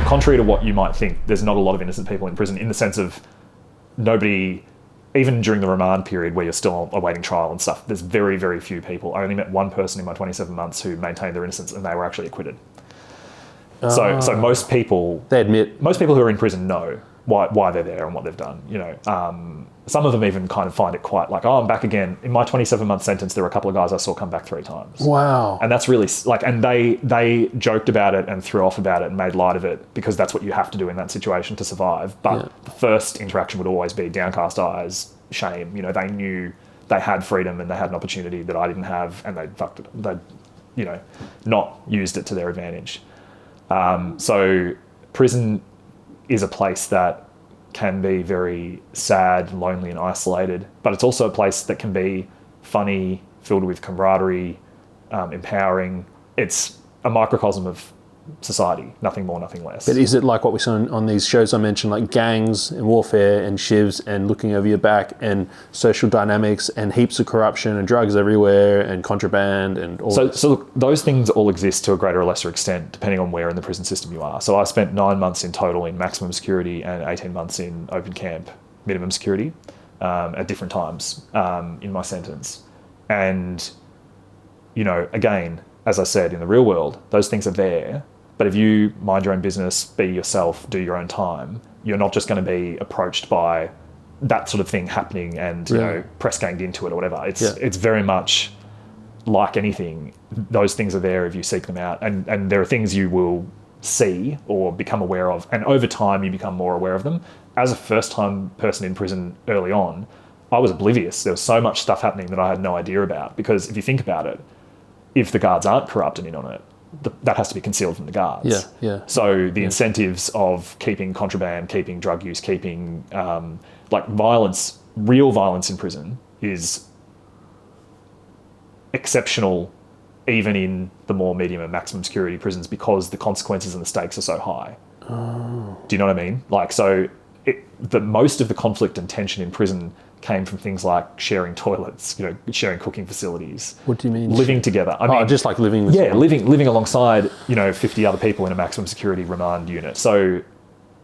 contrary to what you might think, there's not a lot of innocent people in prison in the sense of nobody, even during the remand period where you're still awaiting trial and stuff, there's very, very few people. I only met one person in my 27 months who maintained their innocence and they were actually acquitted. So most people who are in prison know why they're there and what they've done. You know, some of them even kind of find it quite like, oh, I'm back again. In my 27-month sentence, there were a couple of guys I saw come back 3 times. Wow. And that's really like, and they joked about it and threw off about it and made light of it because that's what you have to do in that situation to survive. But the first interaction would always be downcast eyes, shame. You know, they knew they had freedom and they had an opportunity that I didn't have, and they fucked it. They, you know, not used it to their advantage. So prison is a place that can be very sad, lonely and isolated, but it's also a place that can be funny, filled with camaraderie, empowering. It's a microcosm of society, nothing more, nothing less. But is it like what we saw on these shows I mentioned, like gangs and warfare and shivs and looking over your back and social dynamics and heaps of corruption and drugs everywhere and contraband and all that? So look, those things all exist to a greater or lesser extent depending on where in the prison system you are. So I spent 9 months in total in maximum security and 18 months in open camp minimum security at different times in my sentence. And, you know, again, as I said, in the real world, those things are there. But if you mind your own business, be yourself, do your own time, you're not just going to be approached by that sort of thing happening and, you know, press ganged into it or whatever. It's very much like anything. Those things are there if you seek them out. And there are things you will see or become aware of. And over time, you become more aware of them. As a first-time person in prison early on, I was oblivious. There was so much stuff happening that I had no idea about. Because if you think about it, if the guards aren't corrupt and in on it, that has to be concealed from the guards. So the incentives of keeping contraband, keeping drug use, keeping like violence, real violence in prison is exceptional even in the more medium and maximum security prisons because the consequences and the stakes are so high. Oh. Do you know what I mean? Like, so most of the conflict and tension in prison came from things like sharing toilets, you know, sharing cooking facilities. What do you mean? Living together. I mean, just like living with someone. living alongside, you know, 50 other people in a maximum security remand unit. So,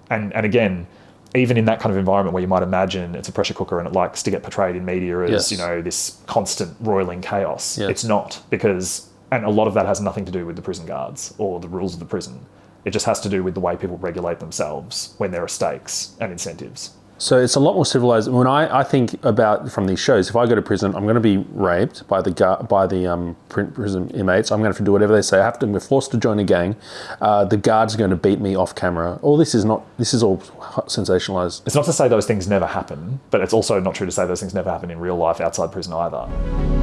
and again, even in that kind of environment where you might imagine it's a pressure cooker and it likes to get portrayed in media as, you know, this constant roiling chaos. It's not, because, and a lot of that has nothing to do with the prison guards or the rules of the prison. It just has to do with the way people regulate themselves when there are stakes and incentives. So it's a lot more civilized. When I think about from these shows, if I go to prison, I'm going to be raped by the prison inmates. I'm going to have to do whatever they say. We're forced to join a gang. The guards are going to beat me off camera. This is all sensationalized. It's not to say those things never happen, but it's also not true to say those things never happen in real life outside prison either.